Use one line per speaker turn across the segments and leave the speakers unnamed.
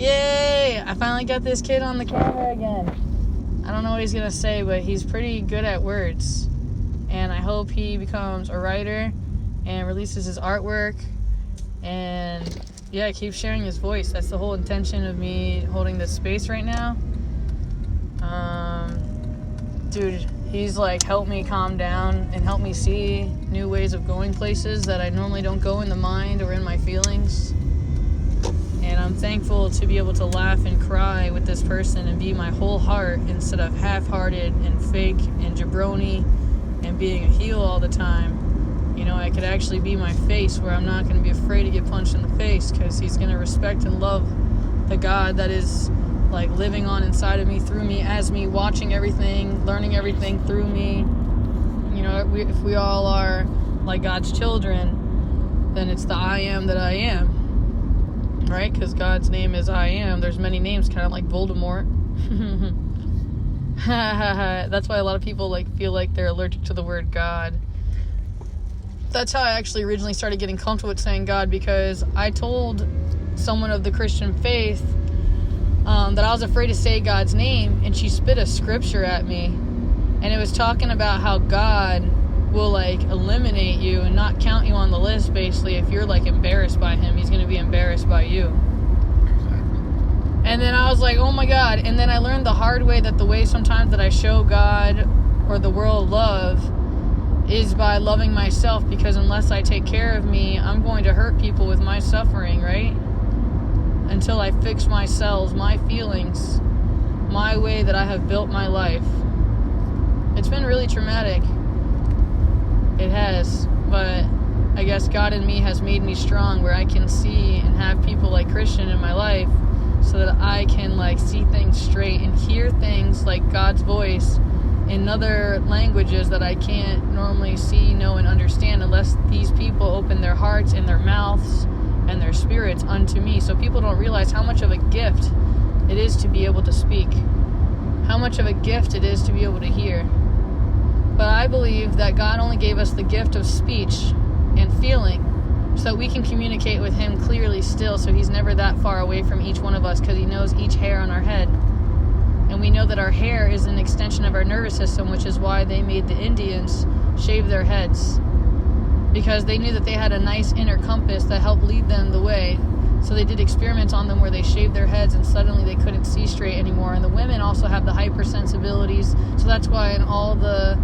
Yay! I finally got this kid on the camera again. I don't know what he's gonna say, but he's pretty good at words. And I hope he becomes a writer and releases his artwork. And yeah, keep sharing his voice. That's the whole intention of me holding this space right now. Dude, he's like helped me calm down and helped me see new ways of going places that I normally don't go in the mind or in my feelings. And I'm thankful to be able to laugh and cry with this person and be my whole heart instead of half-hearted and fake and jabroni and being a heel all the time. You know, I could actually be my face where I'm not going to be afraid to get punched in the face because he's going to respect and love the God that is like living on inside of me, through me, as me, watching everything, learning everything through me. You know, if we all are like God's children, then it's the I am that I am. Right? Because God's name is I am. There's many names, kind of like Voldemort. That's why a lot of people like feel like they're allergic to the word God. That's how I actually originally started getting comfortable with saying God, because I told someone of the Christian faith that I was afraid to say God's name, and she spit a scripture at me, and it was talking about how God will like eliminate you and not count you on the list. Basically, if you're like embarrassed by him, he's going to be embarrassed by you. And then I was like, oh my God. And then I learned the hard way that the way sometimes that I show God or the world love is by loving myself, because unless I take care of me, I'm going to hurt people with my suffering, right? Until I fix my cells, my feelings, my way that I have built my life. It's been really traumatic. It has, but I guess God in me has made me strong, where I can see and have people like Christian in my life so that I can like see things straight and hear things like God's voice in other languages that I can't normally see, know, and understand unless these people open their hearts and their mouths and their spirits unto me. So people don't realize how much of a gift it is to be able to speak, how much of a gift it is to be able to hear. But I believe that God only gave us the gift of speech and feeling so that we can communicate with him clearly still, so he's never that far away from each one of us, because he knows each hair on our head. And we know that our hair is an extension of our nervous system, which is why they made the Indians shave their heads, because they knew that they had a nice inner compass that helped lead them the way. So they did experiments on them where they shaved their heads and suddenly they couldn't see straight anymore. And the women also have the hypersensibilities, so that's why in all the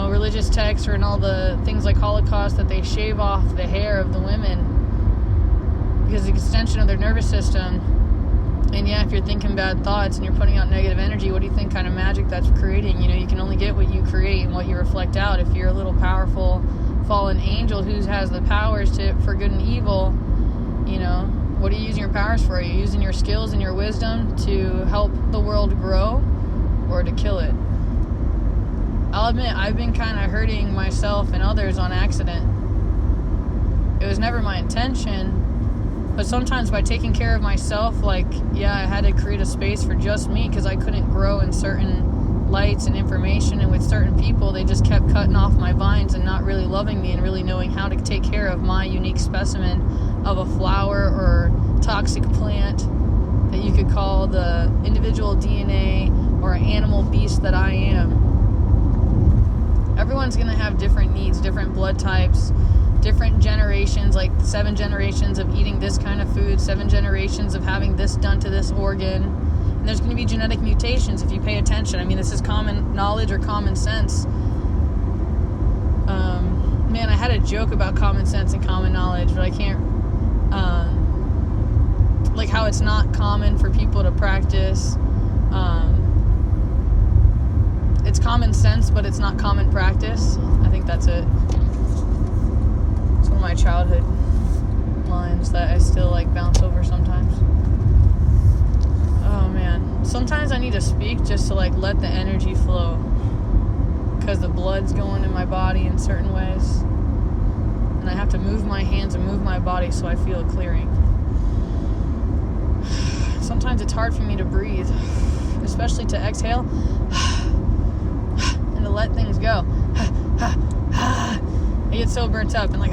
religious texts or in all the things like Holocaust, that they shave off the hair of the women because it's an extension of their nervous system. And yeah, if you're thinking bad thoughts and you're putting out negative energy, what do you think kind of magic that's creating? You can only get what you create and what you reflect out. If you're a little powerful fallen angel who has the powers for good and evil, what are you using your powers for? Are you using your skills and your wisdom to help the world grow or to kill it? I'll admit, I've been kind of hurting myself and others on accident. It was never my intention, but sometimes by taking care of myself, I had to create a space for just me, because I couldn't grow in certain lights and information, and with certain people, they just kept cutting off my vines and not really loving me and really knowing how to take care of my unique specimen of a flower or toxic plant that you could call the individual DNA or animal beast that I am. Everyone's going to have different needs, different blood types, different generations, like 7 generations of eating this kind of food, 7 generations of having this done to this organ. And there's going to be genetic mutations if you pay attention. I mean, this is common knowledge or common sense. Man, I had a joke about common sense and common knowledge, but I can't, like how it's not common for people to practice. It's common sense, but it's not common practice. I think that's it. It's one of my childhood lines that I still bounce over sometimes. Oh man. Sometimes I need to speak just to let the energy flow, because the blood's going in my body in certain ways. And I have to move my hands and move my body so I feel a clearing. Sometimes it's hard for me to breathe, especially to exhale and to let things go. I get so burnt up and I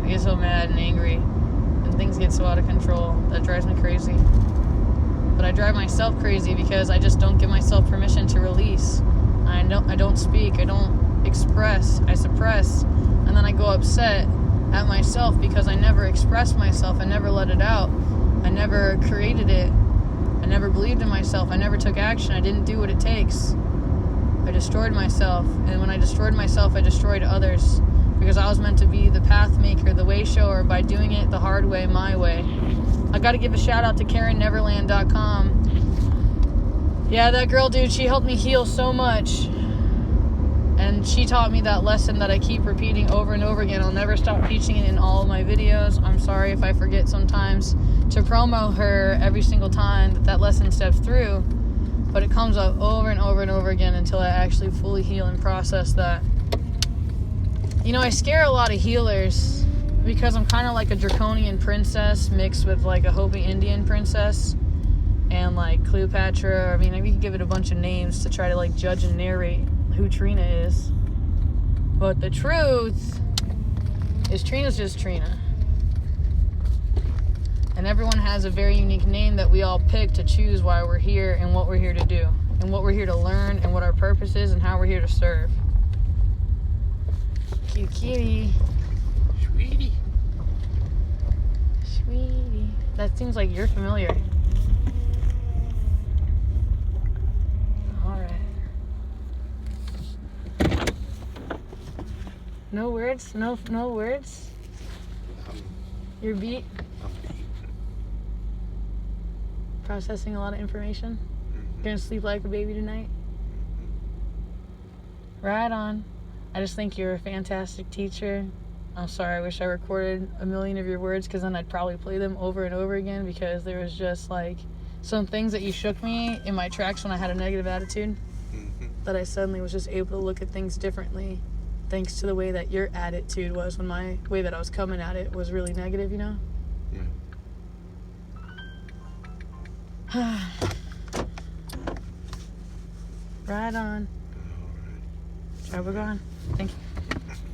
get get so mad and angry and things get so out of control. That drives me crazy. But I drive myself crazy because I just don't give myself permission to release. I don't speak. I don't express. I suppress. And then I go upset at myself because I never expressed myself. I never let it out. I never created it. I never believed in myself. I never took action. I didn't do what it takes. I destroyed myself. And when I destroyed myself, I destroyed others. Because I was meant to be the path maker, the way shower, by doing it the hard way, my way. I got to give a shout out to KarenNeverland.com. Yeah, that girl, dude, she helped me heal so much. And she taught me that lesson that I keep repeating over and over again. I'll never stop teaching it in all of my videos. I'm sorry if I forget sometimes to promo her every single time that lesson steps through. But it comes up over and over and over again until I actually fully heal and process that. You know, I scare a lot of healers because I'm kind of like a draconian princess mixed with like a Hopi Indian princess and like Cleopatra. I mean, we could give it a bunch of names to try to like judge and narrate who Trina is. But the truth is Trina's just Trina. And everyone has a very unique name that we all pick to choose why we're here and what we're here to do and what we're here to learn and what our purpose is and how we're here to serve. Cute kitty.
Sweetie.
Sweetie. That seems like you're familiar. Alright. No words? No words? You're beat?
I'm beat.
Processing a lot of information?
Mm-hmm.
Gonna sleep like a baby tonight? Right on. I just think you're a fantastic teacher. I'm sorry, I wish I recorded a million of your words because then I'd probably play them over and over again because there was just like some things that you shook me in my tracks when I had a negative attitude that I suddenly was just able to look at things differently thanks to the way that your attitude was when my way that I was coming at it was really negative, you know?
Yeah.
Right on.
All right.
We're gone. Thank you.